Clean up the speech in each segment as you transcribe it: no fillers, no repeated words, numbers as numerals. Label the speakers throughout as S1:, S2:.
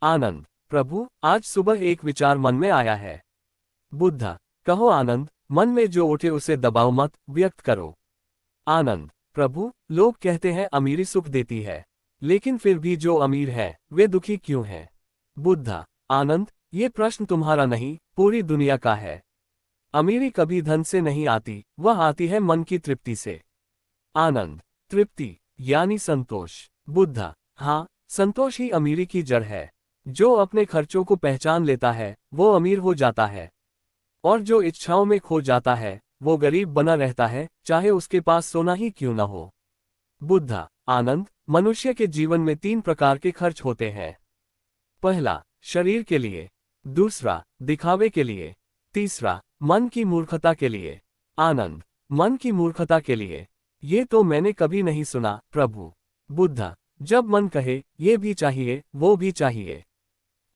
S1: आनंद, प्रभु आज सुबह एक विचार मन में आया है। बुद्ध, कहो आनंद, मन में जो उठे उसे दबाओ मत, व्यक्त करो। आनंद, प्रभु लोग कहते हैं अमीरी सुख देती है, लेकिन फिर भी जो अमीर है वे दुखी क्यों हैं? बुद्ध, आनंद ये प्रश्न तुम्हारा नहीं, पूरी दुनिया का है। अमीरी कभी धन से नहीं आती, वह आती है मन की तृप्ति से। आनंद, तृप्ति यानी संतोष। बुद्ध, हाँ, संतोष ही अमीरी की जड़ है। जो अपने खर्चों को पहचान लेता है वो अमीर हो जाता है, और जो इच्छाओं में खो जाता है वो गरीब बना रहता है, चाहे उसके पास सोना ही क्यों न हो। बुद्ध, आनंद मनुष्य के जीवन में 3 प्रकार के खर्च होते हैं। पहला, शरीर के लिए। दूसरा, दिखावे के लिए। तीसरा, मन की मूर्खता के लिए। आनंद, मन की मूर्खता के लिए? ये तो मैंने कभी नहीं सुना प्रभु। बुद्ध, जब मन कहे ये भी चाहिए वो भी चाहिए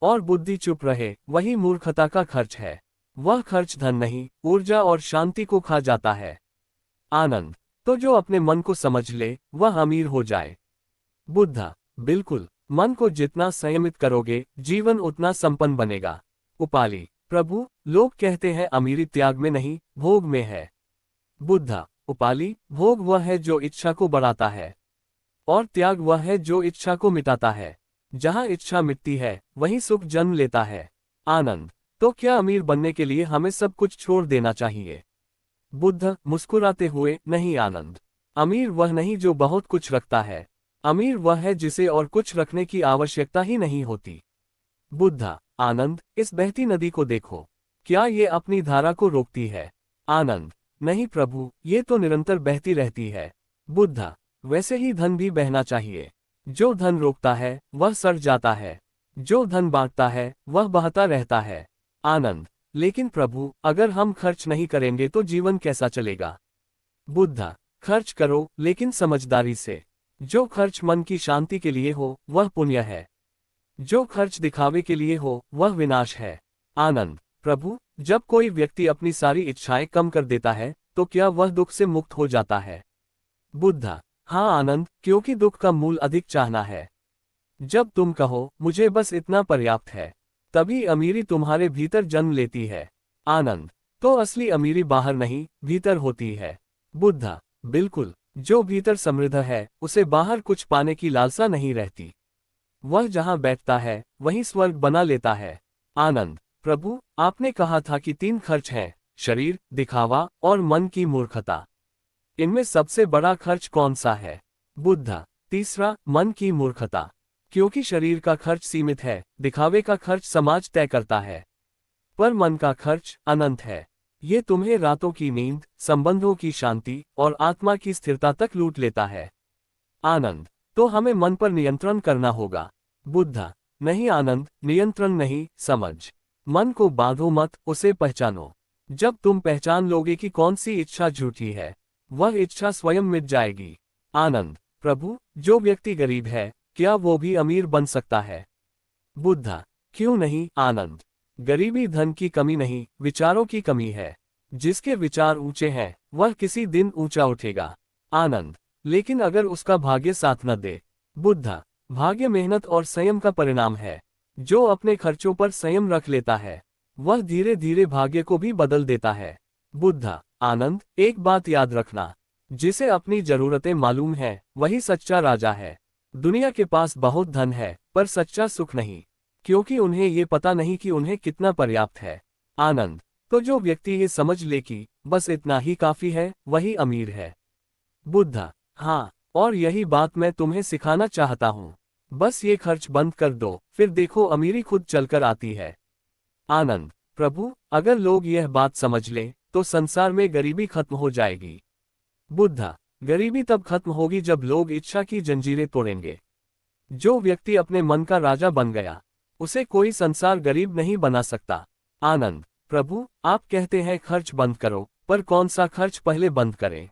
S1: और बुद्धि चुप रहे, वही मूर्खता का खर्च है। वह खर्च धन नहीं, ऊर्जा और शांति को खा जाता है। आनंद, तो जो अपने मन को समझ ले वह अमीर हो जाए। बुद्ध, बिल्कुल, मन को जितना संयमित करोगे जीवन उतना संपन्न बनेगा। उपाली, प्रभु लोग कहते हैं अमीरी त्याग में नहीं, भोग में है। बुद्ध, उपाली भोग वह है जो इच्छा को बढ़ाता है, और त्याग वह है जो इच्छा को मिटाता है। जहाँ इच्छा मिटती है वहीं सुख जन्म लेता है। आनंद, तो क्या अमीर बनने के लिए हमें सब कुछ छोड़ देना चाहिए? बुद्ध, मुस्कुराते हुए, नहीं आनंद, अमीर वह नहीं जो बहुत कुछ रखता है, अमीर वह है जिसे और कुछ रखने की आवश्यकता ही नहीं होती। बुद्ध, आनंद इस बहती नदी को देखो, क्या ये अपनी धारा को रोकती है? आनंद, नहीं प्रभु, ये तो निरंतर बहती रहती है। बुद्ध, वैसे ही धन भी बहना चाहिए। जो धन रोकता है वह सड़ जाता है, जो धन बांटता है वह बहता रहता है। आनंद, लेकिन प्रभु अगर हम खर्च नहीं करेंगे तो जीवन कैसा चलेगा? बुद्ध, खर्च करो लेकिन समझदारी से। जो खर्च मन की शांति के लिए हो वह पुण्य है, जो खर्च दिखावे के लिए हो वह विनाश है। आनंद, प्रभु जब कोई व्यक्ति अपनी सारी इच्छाएं कम कर देता है तो क्या वह दुख से मुक्त हो जाता है? बुद्ध, हाँ आनंद, क्योंकि दुख का मूल अधिक चाहना है। जब तुम कहो मुझे बस इतना पर्याप्त है, तभी अमीरी तुम्हारे भीतर जन्म लेती है। आनंद, तो असली अमीरी बाहर नहीं, भीतर होती है। बुद्ध, बिल्कुल, जो भीतर समृद्ध है उसे बाहर कुछ पाने की लालसा नहीं रहती। वह जहाँ बैठता है वहीं स्वर्ग बना लेता है। आनंद, प्रभु आपने कहा था कि 3 खर्च हैं, शरीर, दिखावा और मन की मूर्खता। इनमें सबसे बड़ा खर्च कौन सा है? बुद्ध, तीसरा, मन की मूर्खता, क्योंकि शरीर का खर्च सीमित है, दिखावे का खर्च समाज तय करता है, पर मन का खर्च अनंत है। ये तुम्हें रातों की नींद, संबंधों की शांति और आत्मा की स्थिरता तक लूट लेता है। आनंद, तो हमें मन पर नियंत्रण करना होगा। बुद्ध, नहीं आनंद, नियंत्रण नहीं, समझ। मन को बांधो मत, उसे पहचानो। जब तुम पहचान लोगे कि कौन सी इच्छा झूठी है, वह इच्छा स्वयं मिट जाएगी। आनंद, प्रभु जो व्यक्ति गरीब है क्या वो भी अमीर बन सकता है? बुद्ध, क्यों नहीं आनंद, गरीबी धन की कमी नहीं, विचारों की कमी है। जिसके विचार ऊंचे हैं वह किसी दिन ऊंचा उठेगा। आनंद, लेकिन अगर उसका भाग्य साथ न दे? बुद्ध, भाग्य मेहनत और संयम का परिणाम है। जो अपने खर्चों पर संयम रख लेता है वह धीरे धीरे भाग्य को भी बदल देता है। बुद्ध, आनंद एक बात याद रखना, जिसे अपनी जरूरतें मालूम है वही सच्चा राजा है। दुनिया के पास बहुत धन है पर सच्चा सुख नहीं, क्योंकि उन्हें ये पता नहीं कि उन्हें कितना पर्याप्त है। आनंद, तो जो व्यक्ति ये समझ ले कि बस इतना ही काफी है वही अमीर है। बुद्ध, हाँ, और यही बात मैं तुम्हें सिखाना चाहता हूँ। बस ये खर्च बंद कर दो, फिर देखो अमीरी खुद चलकर आती है। आनंद, प्रभु अगर लोग यह बात समझ लें तो संसार में गरीबी खत्म हो जाएगी। बुद्ध, गरीबी तब खत्म होगी जब लोग इच्छा की जंजीरें तोड़ेंगे। जो व्यक्ति अपने मन का राजा बन गया उसे कोई संसार गरीब नहीं बना सकता। आनंद, प्रभु आप कहते हैं खर्च बंद करो, पर कौन सा खर्च पहले बंद करें?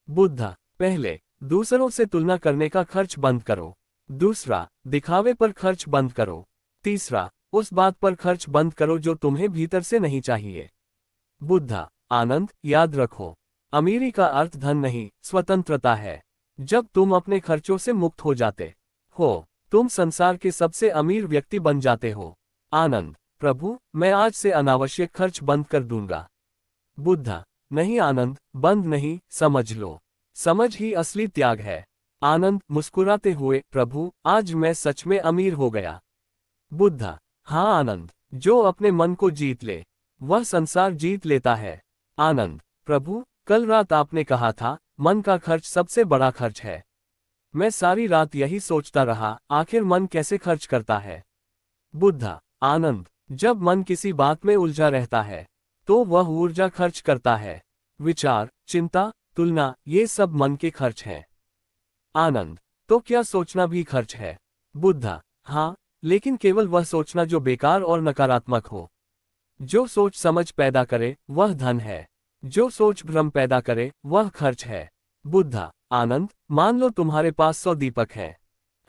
S1: बुद्ध, पहले दूसरों से तुलना करने का खर्च बंद करो। दूसरा, दिखावे पर खर्च बंद करो। तीसरा, उस बात पर खर्च बंद करो जो तुम्हें भीतर से नहीं चाहिए। बुद्ध, आनंद याद रखो, अमीरी का अर्थ धन नहीं, स्वतंत्रता है। जब तुम अपने खर्चों से मुक्त हो जाते हो तुम संसार के सबसे अमीर व्यक्ति बन जाते हो। आनंद, प्रभु मैं आज से अनावश्यक खर्च बंद कर दूंगा। बुद्ध, नहीं आनंद, बंद नहीं, समझ लो। समझ ही असली त्याग है। आनंद मुस्कुराते हुए, प्रभु आज मैं सच में अमीर हो गया। बुद्ध, हाँ आनंद, जो अपने मन को जीत ले वह संसार जीत लेता है। आनंद, प्रभु कल रात आपने कहा था मन का खर्च सबसे बड़ा खर्च है। मैं सारी रात यही सोचता रहा, आखिर मन कैसे खर्च करता है। बुद्ध, आनंद, जब मन किसी बात में उलझा रहता है तो वह ऊर्जा खर्च करता है। विचार, चिंता, तुलना, ये सब मन के खर्च हैं। आनंद, तो क्या सोचना भी खर्च है। बुद्ध, हाँ, लेकिन केवल वह सोचना जो बेकार और नकारात्मक हो। जो सोच समझ पैदा करे वह धन है, जो सोच भ्रम पैदा करे वह खर्च है। बुद्ध, आनंद, मान लो तुम्हारे पास 100 दीपक हैं।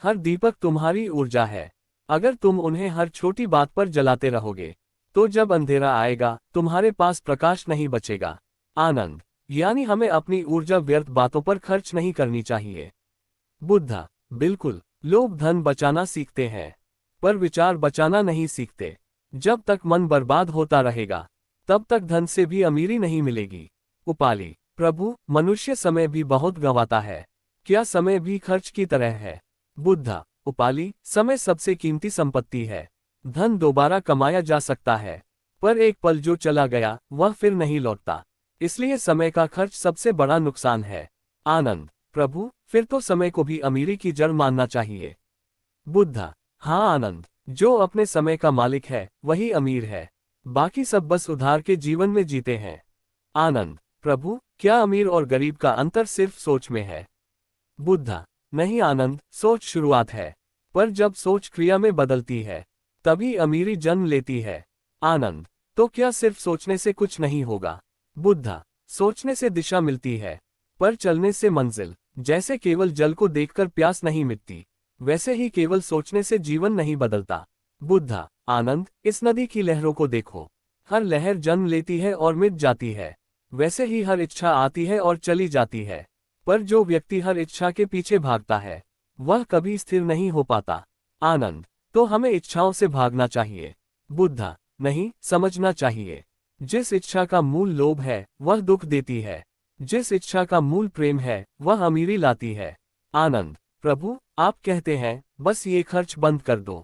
S1: हर दीपक तुम्हारी ऊर्जा है। अगर तुम उन्हें हर छोटी बात पर जलाते रहोगे तो जब अंधेरा आएगा तुम्हारे पास प्रकाश नहीं बचेगा। आनंद, यानी हमें अपनी ऊर्जा व्यर्थ बातों पर खर्च नहीं करनी चाहिए। बुद्ध, बिल्कुल, लोग धन बचाना सीखते हैं पर विचार बचाना नहीं सीखते। जब तक मन बर्बाद होता रहेगा तब तक धन से भी अमीरी नहीं मिलेगी। उपाली, प्रभु मनुष्य समय भी बहुत गंवाता है, क्या समय भी खर्च की तरह है। बुद्ध, उपाली समय सबसे कीमती संपत्ति है। धन दोबारा कमाया जा सकता है पर एक पल जो चला गया वह फिर नहीं लौटता, इसलिए समय का खर्च सबसे बड़ा नुकसान है। आनंद, प्रभु फिर तो समय को भी अमीरी की जड़ मानना चाहिए। बुद्ध, हाँ आनंद, जो अपने समय का मालिक है वही अमीर है, बाकी सब बस उधार के जीवन में जीते हैं। आनंद, प्रभु क्या अमीर और गरीब का अंतर सिर्फ सोच में है। बुद्ध, नहीं आनंद, सोच शुरुआत है पर जब सोच क्रिया में बदलती है तभी अमीरी जन्म लेती है। आनंद, तो क्या सिर्फ सोचने से कुछ नहीं होगा। बुद्ध, सोचने से दिशा मिलती है पर चलने से मंजिल। जैसे केवल जल को देखकर प्यास नहीं मिटती वैसे ही केवल सोचने से जीवन नहीं बदलता। बुद्ध, आनंद, इस नदी की लहरों को देखो, हर लहर जन्म लेती है और मिट जाती है, वैसे ही हर इच्छा आती है और चली जाती है, पर जो व्यक्ति हर इच्छा के पीछे भागता है वह कभी स्थिर नहीं हो पाता। आनंद, तो हमें इच्छाओं से भागना चाहिए। बुद्ध, नहीं, समझना चाहिए। जिस इच्छा का मूल लोभ है वह दुख देती है, जिस इच्छा का मूल प्रेम है वह अमीरी लाती है। आनंद, प्रभु आप कहते हैं बस ये खर्च बंद कर दो,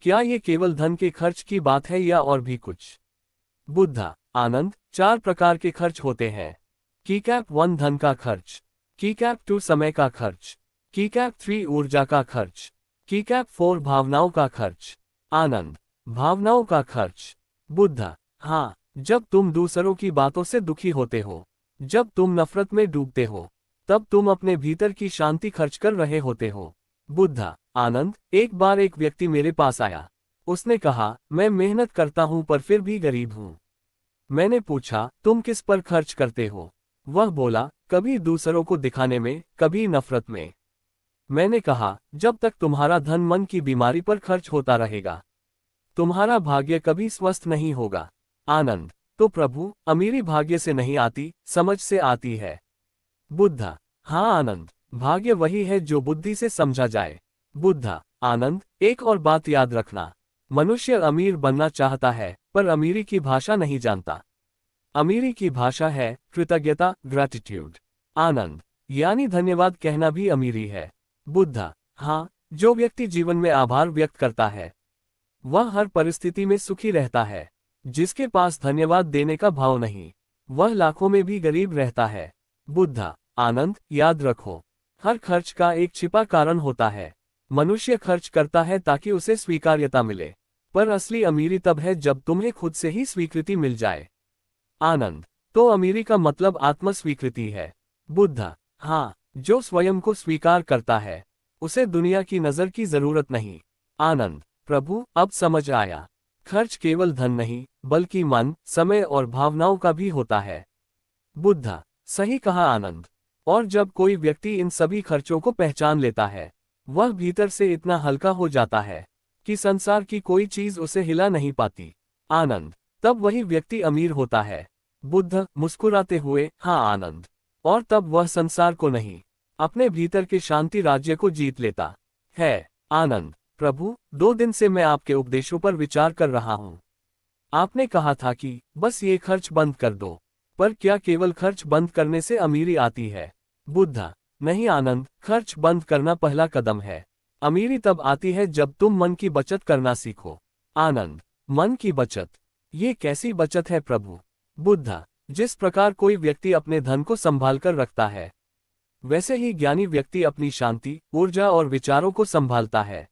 S1: क्या ये केवल धन के खर्च की बात है या और भी कुछ। बुद्ध, आनंद, 4 प्रकार के खर्च होते हैं। कीकैप 1 धन का खर्च, कीकैप 2 समय का खर्च, कीकैप 3 ऊर्जा का खर्च, कीकैप 4 भावनाओं का खर्च। आनंद, भावनाओं का खर्च। बुद्ध, हाँ, जब तुम दूसरों की बातों से दुखी होते हो, जब तुम नफरत में डूबते हो तब तुम अपने भीतर की शांति खर्च कर रहे होते हो। बुद्ध, आनंद, एक बार एक व्यक्ति मेरे पास आया, उसने कहा मैं मेहनत करता हूं पर फिर भी गरीब हूं। मैंने पूछा तुम किस पर खर्च करते हो। वह बोला कभी दूसरों को दिखाने में, कभी नफरत में। मैंने कहा जब तक तुम्हारा धन मन की बीमारी पर खर्च होता रहेगा तुम्हारा भाग्य कभी स्वस्थ नहीं होगा। आनंद, तो प्रभु अमीरी भाग्य से नहीं आती, समझ से आती है। बुद्ध, हाँ आनंद, भाग्य वही है जो बुद्धि से समझा जाए। बुद्ध, आनंद, एक और बात याद रखना, मनुष्य अमीर बनना चाहता है पर अमीरी की भाषा नहीं जानता। अमीरी की भाषा है कृतज्ञता, ग्रैटिट्यूड। आनंद, यानी धन्यवाद कहना भी अमीरी है। बुद्ध, हाँ, जो व्यक्ति जीवन में आभार व्यक्त करता है वह हर परिस्थिति में सुखी रहता है। जिसके पास धन्यवाद देने का भाव नहीं वह लाखों में भी गरीब रहता है। बुद्ध, आनंद, याद रखो हर खर्च का एक छिपा कारण होता है। मनुष्य खर्च करता है ताकि उसे स्वीकार्यता मिले, पर असली अमीरी तब है जब तुम्हें खुद से ही स्वीकृति मिल जाए। आनंद, तो अमीरी का मतलब आत्म स्वीकृति है। बुद्ध, हाँ, जो स्वयं को स्वीकार करता है उसे दुनिया की नजर की जरूरत नहीं। आनंद, प्रभु अब समझ आया, खर्च केवल धन नहीं बल्कि मन, समय और भावनाओं का भी होता है। बुद्ध, सही कहा आनंद, और जब कोई व्यक्ति इन सभी खर्चों को पहचान लेता है वह भीतर से इतना हल्का हो जाता है कि संसार की कोई चीज उसे हिला नहीं पाती। आनंद, तब वही व्यक्ति अमीर होता है। बुद्ध मुस्कुराते हुए, हाँ आनंद, और तब वह संसार को नहीं अपने भीतर के शांति राज्य को जीत लेता है। आनंद, प्रभु 2 दिन से मैं आपके उपदेशों पर विचार कर रहा हूँ। आपने कहा था कि बस ये खर्च बंद कर दो, पर क्या केवल खर्च बंद करने से अमीरी आती है? बुद्धा, नहीं आनंद, खर्च बंद करना पहला कदम है। अमीरी तब आती है जब तुम मन की बचत करना सीखो। आनंद, मन की बचत? ये कैसी बचत है प्रभु? बुद्धा, जिस प्रकार कोई व्यक्ति अपने धन को संभाल कर रखता है, वैसे ही ज्ञानी व्यक्ति अपनी शांति, ऊर्जा और विचारों को संभालता है।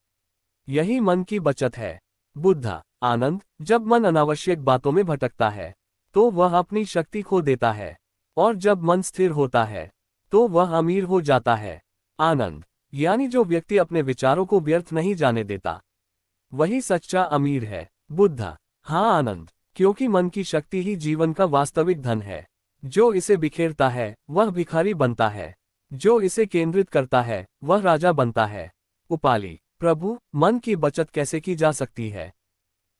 S1: यही मन की बचत है। बुद्धा, आनंद, जब मन अनावश्यक बातों में भटकता है, तो वह अपनी शक्ति खो देता है, और जब मन स्थिर होता है, तो वह अमीर हो जाता है। आनंद, यानी जो व्यक्ति अपने विचारों को व्यर्थ नहीं जाने देता, वही सच्चा अमीर है। बुद्धा, हाँ आनंद, क्योंकि मन की शक्ति ही जीवन का वास्तविक धन है। जो इसे बिखेरता है वह भिखारी बनता है, जो इसे केंद्रित करता है वह राजा बनता है। उपाली, प्रभु मन की बचत कैसे की जा सकती है?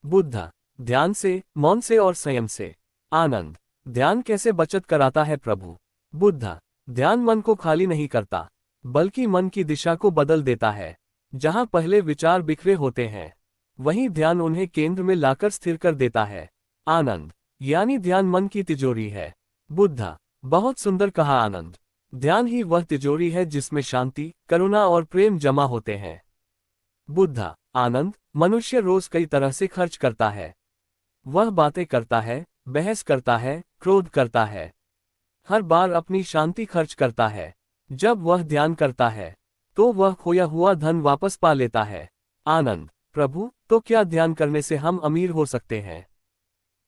S1: बुद्धा, ध्यान से, मौन से और संयम से। आनंद, ध्यान कैसे बचत कराता है प्रभु? बुद्धा, ध्यान मन को खाली नहीं करता, बल्कि मन की दिशा को बदल देता है। जहां पहले विचार बिखरे होते हैं, वहीं ध्यान उन्हें केंद्र में लाकर स्थिर कर देता है। आनंद, यानी ध्यान मन की तिजोरी है। बुद्धा, बहुत सुंदर कहा आनंद। ध्यान ही वह तिजोरी है जिसमें शांति, करुणा और प्रेम जमा होते हैं। बुद्धा, आनंद, मनुष्य रोज कई तरह से खर्च करता है। वह बातें करता है, बहस करता है, क्रोध करता है, हर बार अपनी शांति खर्च करता है। जब वह ध्यान करता है, तो वह खोया हुआ धन वापस पा लेता है। आनंद, प्रभु, तो क्या ध्यान करने से हम अमीर हो सकते हैं?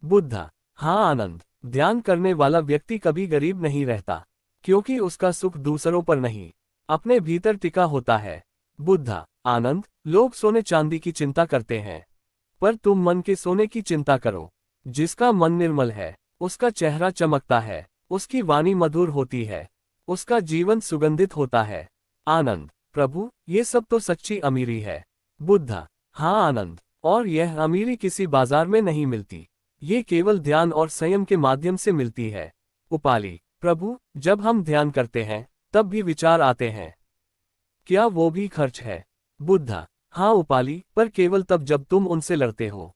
S1: बुद्धा, हाँ आनंद, ध्यान करने वाला व्यक्ति कभी गरीब नहीं रहता, क्योंकि उसका सुख दूसरों पर नहीं, अपने भीतर टिका होता है। बुद्धा, आनंद, लोग सोने चांदी की चिंता करते हैं, पर तुम मन के सोने की चिंता करो। जिसका मन निर्मल है, उसका चेहरा चमकता है, उसकी वाणी मधुर होती है, उसका जीवन सुगंधित होता है। आनंद, प्रभु, ये सब तो सच्ची अमीरी है। बुद्धा, हाँ आनंद, और यह अमीरी किसी बाजार में नहीं मिलती, ये केवल ध्यान और संयम के माध्यम से मिलती है। उपाली, प्रभु, जब हम ध्यान करते हैं, तब भी विचार आते हैं, क्या वो भी खर्च है? बुद्धा, हाँ उपाली, पर केवल तब जब तुम उनसे लड़ते हो।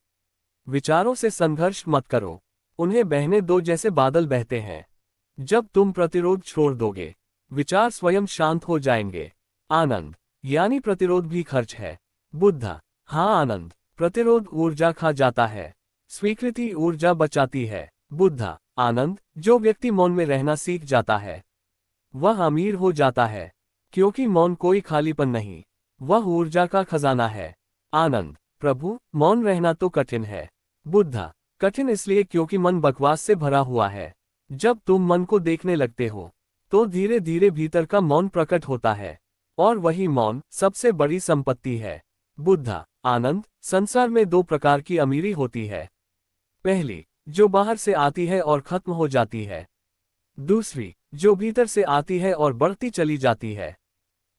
S1: विचारों से संघर्ष मत करो, उन्हें बहने दो जैसे बादल बहते हैं। जब तुम प्रतिरोध छोड़ दोगे, विचार स्वयं शांत हो जाएंगे। आनंद, यानी प्रतिरोध भी खर्च है। बुद्धा, हाँ आनंद, प्रतिरोध ऊर्जा खा जाता है, स्वीकृति ऊर्जा बचाती है। बुद्धा, आनंद, जो व्यक्ति मौन में रहना सीख जाता है, वह अमीर हो जाता है, क्योंकि मौन कोई खालीपन नहीं, वह ऊर्जा का खजाना है। आनंद, प्रभु, मौन रहना तो कठिन है। बुद्धा, कठिन इसलिए क्योंकि मन बकवास से भरा हुआ है। जब तुम मन को देखने लगते हो, तो धीरे धीरे भीतर का मौन प्रकट होता है, और वही मौन सबसे बड़ी संपत्ति है। बुद्धा, आनंद, संसार में 2 प्रकार की अमीरी होती है। पहली, जो बाहर से आती है और खत्म हो जाती है। दूसरी, जो भीतर से आती है और बढ़ती चली जाती है।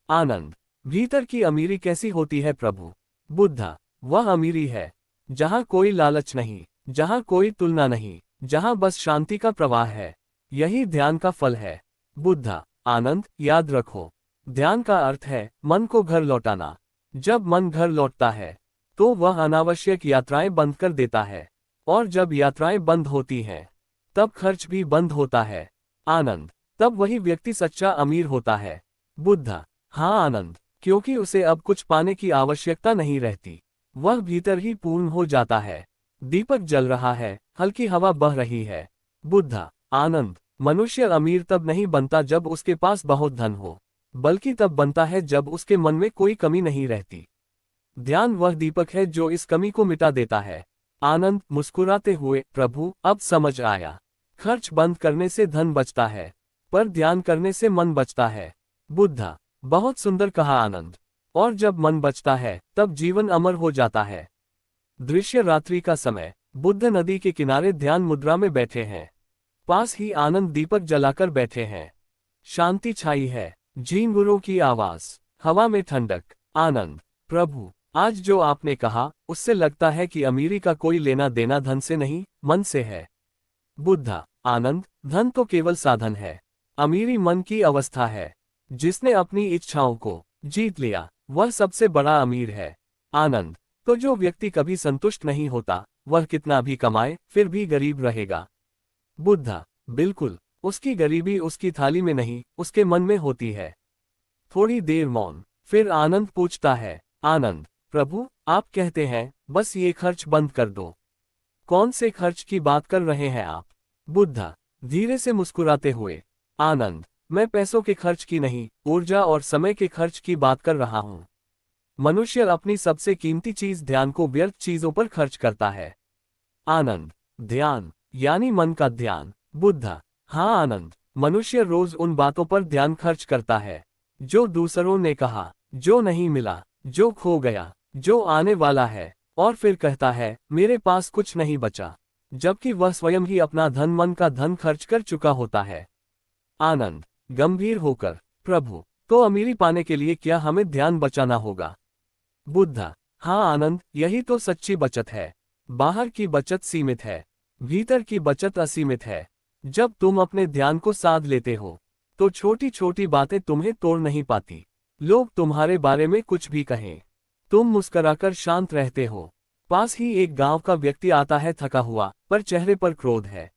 S1: आनंद, भीतर की अमीरी कैसी होती है प्रभु? बुद्धा, वह अमीरी है जहां कोई लालच नहीं, जहां कोई तुलना नहीं, जहां बस शांति का प्रवाह है। यही ध्यान का फल है। बुद्धा, आनंद, याद रखो, ध्यान का अर्थ है मन को घर लौटाना। जब मन घर लौटता है, तो वह अनावश्यक यात्राएं बंद कर देता है, और जब यात्राएं बंद होती हैं, तब खर्च भी बंद होता है। आनंद, तब वही व्यक्ति सच्चा अमीर होता है। बुद्धा, हाँ आनंद, क्योंकि उसे अब कुछ पाने की आवश्यकता नहीं रहती, वह भीतर ही पूर्ण हो जाता है। दीपक जल रहा है, हल्की हवा बह रही है। बुद्धा, आनंद, मनुष्य अमीर तब नहीं बनता जब उसके पास बहुत धन हो, बल्कि तब बनता है जब उसके मन में कोई कमी नहीं रहती। ध्यान वह दीपक है जो इस कमी को मिटा देता है। आनंद, मुस्कुराते हुए, प्रभु, अब समझ आया, खर्च बंद करने से धन बचता है, पर ध्यान करने से मन बचता है। बुद्धा, बहुत सुंदर कहा आनंद, और जब मन बचता है, तब जीवन अमर हो जाता है। दृश्य रात्रि का समय, बुद्ध नदी के किनारे ध्यान मुद्रा में बैठे हैं। पास ही आनंद दीपक जलाकर बैठे हैं। शांति छाई है, झींगुरों की आवाज, हवा में ठंडक। आनंद, प्रभु, आज जो आपने कहा, उससे लगता है कि अमीरी का कोई लेना देना धन से नहीं, मन से है। बुद्धा, आनंद, धन तो केवल साधन है, अमीरी मन की अवस्था है। जिसने अपनी इच्छाओं को जीत लिया, वह सबसे बड़ा अमीर है। आनंद, तो जो व्यक्ति कभी संतुष्ट नहीं होता, वह कितना भी कमाए फिर भी गरीब रहेगा। बुद्धा, बिल्कुल, उसकी गरीबी उसकी थाली में नहीं, उसके मन में होती है। थोड़ी देर मौन, फिर आनंद पूछता है, आनंद, प्रभु, आप कहते हैं बस ये खर्च बंद कर दो। कौन से खर्च की बात कर रहे हैं आप? बुद्धा, धीरे से मुस्कुराते हुए, आनंद, मैं पैसों के खर्च की नहीं, ऊर्जा और समय के खर्च की बात कर रहा हूँ। मनुष्य अपनी सबसे कीमती चीज ध्यान को व्यर्थ चीजों पर खर्च करता है। आनंद, ध्यान, यानी मन का ध्यान। बुद्धा, हाँ आनंद, मनुष्य रोज उन बातों पर ध्यान खर्च करता है जो दूसरों ने कहा, जो नहीं मिला, जो खो गया, जो आने वाला है, और फिर कहता है मेरे पास कुछ नहीं बचा, जबकि वह स्वयं ही अपना धन मन का धन खर्च कर चुका होता है। आनंद, गंभीर होकर, प्रभु, तो अमीरी पाने के लिए क्या हमें ध्यान बचाना होगा? बुद्धा, हाँ आनंद, यही तो सच्ची बचत है। बाहर की बचत सीमित है, भीतर की बचत असीमित है। जब तुम अपने ध्यान को साध लेते हो, तो छोटी छोटी बातें तुम्हें तोड़ नहीं पाती। लोग तुम्हारे बारे में कुछ भी कहें, तुम मुस्कुराकर शांत रहते हो। पास ही एक गांव का व्यक्ति आता है, थका हुआ, पर चेहरे पर क्रोध है।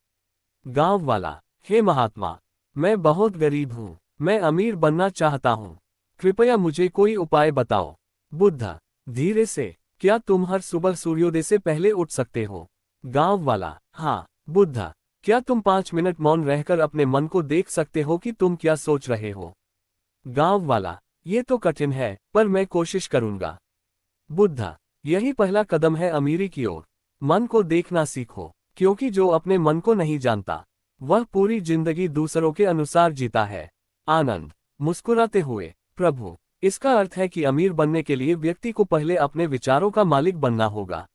S1: गांव वाला, हे महात्मा, मैं बहुत गरीब हूँ, मैं अमीर बनना चाहता हूँ, कृपया मुझे कोई उपाय बताओ। बुद्धा, धीरे से, क्या तुम हर सुबह सूर्योदय से पहले उठ सकते हो? गांव वाला, हाँ। बुद्धा, क्या तुम 5 मिनट मौन रहकर अपने मन को देख सकते हो कि तुम क्या सोच रहे हो? गांव वाला, ये तो कठिन है, पर मैं कोशिश करूंगा। बुद्धा, यही पहला कदम है अमीरी की ओर। मन को देखना सीखो, क्योंकि जो अपने मन को नहीं जानता, वह पूरी जिंदगी दूसरों के अनुसार जीता है। आनंद, मुस्कुराते हुए, प्रभु, इसका अर्थ है कि अमीर बनने के लिए व्यक्ति को पहले अपने विचारों का मालिक बनना होगा।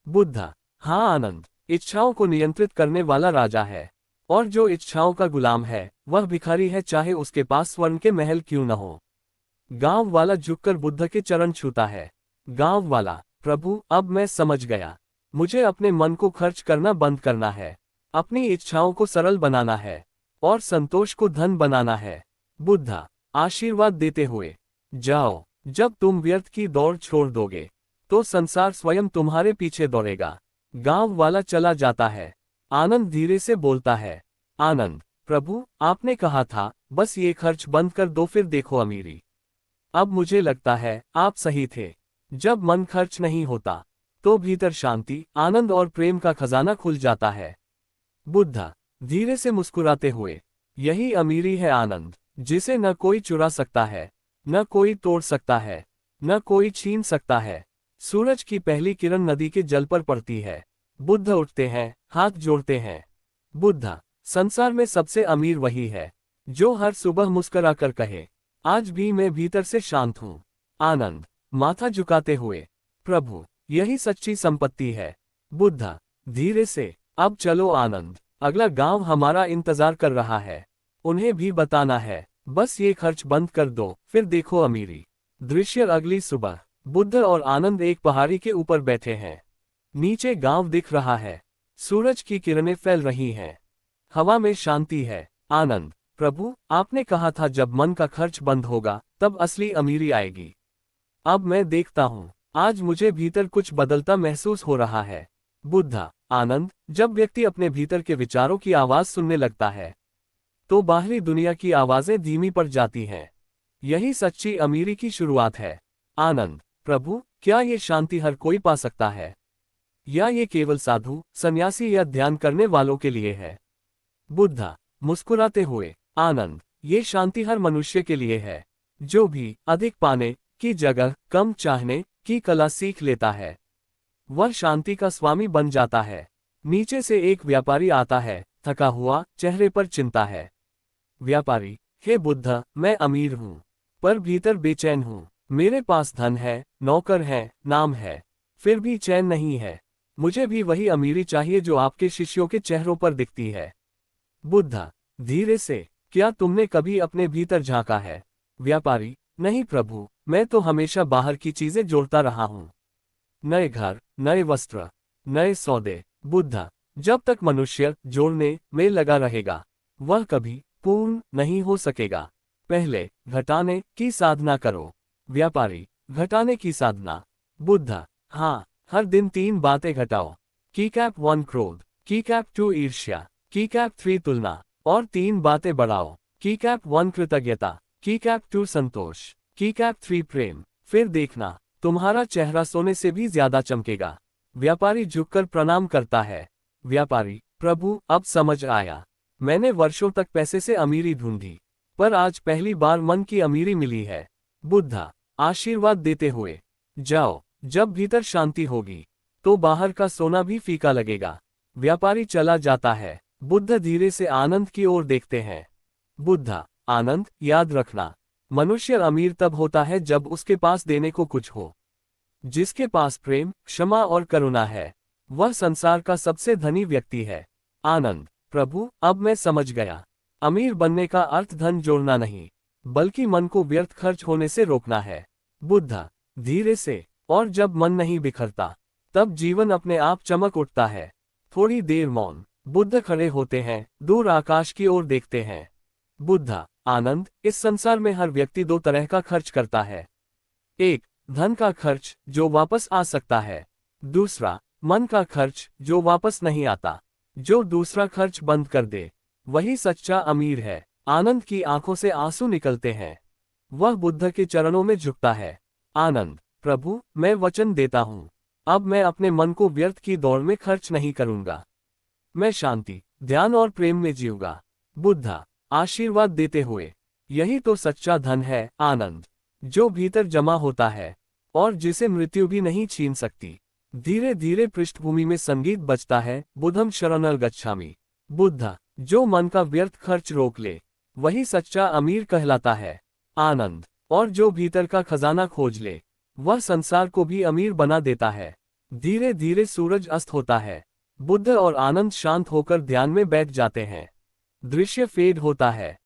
S1: बुद्धा, हाँ आनंद, इच्छाओं को नियंत्रित करने वाला राजा है, और जो इच्छाओं का गुलाम है वह भिखारी है, चाहे उसके पास स्वर्ण के महल क्यों न हो। गांव वाला झुककर बुद्ध के चरण छूता है। गांव वाला, प्रभु, अब मैं समझ गया, मुझे अपने मन को खर्च करना बंद करना है, अपनी इच्छाओं को सरल बनाना है, और संतोष को धन बनाना है। बुद्धा, आशीर्वाद देते हुए, जाओ, जब तुम व्यर्थ की दौड़ छोड़ दोगे, तो संसार स्वयं तुम्हारे पीछे दौड़ेगा। गांव वाला चला जाता है। आनंद धीरे से बोलता है, आनंद, प्रभु, आपने कहा था बस ये खर्च बंद कर दो फिर देखो अमीरी। अब मुझे लगता है आप सही थे। जब मन खर्च नहीं होता, तो भीतर शांति, आनंद और प्रेम का खजाना खुल जाता है। बुद्धा, धीरे से मुस्कुराते हुए, यही अमीरी है आनंद, जिसे न कोई चुरा सकता है, न कोई तोड़ सकता है, न कोई छीन सकता है। सूरज की पहली किरण नदी के जल पर पड़ती है। बुद्ध उठते हैं, हाथ जोड़ते हैं। बुद्धा, संसार में सबसे अमीर वही है जो हर सुबह मुस्कुराकर कहे, आज भी मैं भीतर से शांत हूँ। आनंद, माथा झुकाते हुए, प्रभु, यही सच्ची संपत्ति है। बुद्धा, धीरे से, अब चलो आनंद, अगला गांव हमारा इंतजार कर रहा है, उन्हें भी बताना है, बस ये खर्च बंद कर दो फिर देखो अमीरी। दृश्य अगली सुबह, बुद्ध और आनंद एक पहाड़ी के ऊपर बैठे हैं। नीचे गांव दिख रहा है, सूरज की किरणें फैल रही हैं, हवा में शांति है। आनंद, प्रभु, आपने कहा था जब मन का खर्च बंद होगा तब असली अमीरी आएगी। अब मैं देखता हूँ, आज मुझे भीतर कुछ बदलता महसूस हो रहा है। बुद्धा, आनंद, जब व्यक्ति अपने भीतर के विचारों की आवाज सुनने लगता है, तो बाहरी दुनिया की आवाजें धीमी पड़ जाती हैं। यही सच्ची अमीरी की शुरुआत है। आनंद, प्रभु, क्या ये शांति हर कोई पा सकता है, या ये केवल साधु, सन्यासी या ध्यान करने वालों के लिए है? बुद्धा, मुस्कुराते हुए, आनंद, ये शांति हर मनुष्य के लिए है, जो भी अधिक पाने की जगह कम चाहने की कला सीख लेता है, वह शांति का स्वामी बन जाता है। नीचे से एक व्यापारी आता है, थका हुआ, चेहरे पर चिंता है। व्यापारी, हे बुद्ध, मैं अमीर हूँ, पर भीतर बेचैन हूँ। मेरे पास धन है, नौकर है, नाम है, फिर भी चैन नहीं है। मुझे भी वही अमीरी चाहिए जो आपके शिष्यों के चेहरों पर दिखती है। बुद्धा, धीरे से, क्या तुमने कभी अपने भीतर झांका है? व्यापारी, नहीं प्रभु, मैं तो हमेशा बाहर की चीजें जोड़ता रहा हूँ, नए घर, नए वस्त्र, नए सौदे। बुद्धा, जब तक मनुष्य जोड़ने में लगा रहेगा, वह कभी पूर्ण नहीं हो सकेगा। पहले घटाने की साधना करो। व्यापारी, घटाने की साधना। बुद्ध, हाँ, हर दिन 3 बातें घटाओ। की कैप 1 क्रोध, की कैप 2 ईर्ष्या, की कैप 3 तुलना, और 3 बातें बढ़ाओ। की कैप 1 कृतज्ञता, की कैप 2 संतोष, की कैप 3 प्रेम। फिर देखना, तुम्हारा चेहरा सोने से भी ज्यादा चमकेगा। व्यापारी झुककर प्रणाम करता है। व्यापारी, प्रभु, अब समझ आया। मैंने वर्षों तक पैसे से अमीरी ढूंढी, पर आज पहली बार मन की अमीरी मिली है। बुद्धा, आशीर्वाद देते हुए, जाओ, जब भीतर शांति होगी, तो बाहर का सोना भी फीका लगेगा। व्यापारी चला जाता है। बुद्ध धीरे से आनंद की ओर देखते हैं। बुद्धा, आनंद, याद रखना, मनुष्य अमीर तब होता है जब उसके पास देने को कुछ हो। जिसके पास प्रेम, क्षमा और करुणा है, वह संसार का सबसे धनी व्यक्ति है। आनंद, प्रभु, अब मैं समझ गया। अमीर बनने का अर्थ धन जोड़ना नहीं, बल्कि मन को व्यर्थ खर्च होने से रोकना है। बुद्ध, धीरे से, और जब मन नहीं बिखरता, तब जीवन अपने आप चमक उठता है। थोड़ी देर मौन। बुद्ध खड़े होते हैं, दूर आकाश की ओर देखते हैं। बुद्ध, आनंद, इस संसार में हर व्यक्ति 2 तरह का खर्च करता है। एक, धन का खर्च, जो वापस आ सकता है। दूसरा, मन का खर्च, जो वापस नहीं आता। जो दूसरा खर्च बंद कर दे, वही सच्चा अमीर है। आनंद की आंखों से आंसू निकलते हैं। वह बुद्ध के चरणों में झुकता है। आनंद, प्रभु, मैं वचन देता हूँ, अब मैं अपने मन को व्यर्थ की दौड़ में खर्च नहीं करूंगा। मैं शांति, ध्यान और प्रेम में जीऊंगा। बुद्ध, आशीर्वाद देते हुए, यही तो सच्चा धन है, आनंद, जो भीतर जमा होता है और जिसे मृत्यु भी नहीं छीन सकती। धीरे धीरे पृष्ठभूमि में संगीत बजता है, बुद्धम शरणं गच्छामि। बुद्ध, जो मन का व्यर्थ खर्च रोक ले, वही सच्चा अमीर कहलाता है। आनंद, और जो भीतर का खजाना खोज ले, वह संसार को भी अमीर बना देता है। धीरे धीरे सूरज अस्त होता है। बुद्ध और आनंद शांत होकर ध्यान में बैठ जाते हैं। दृश्य फेड होता है।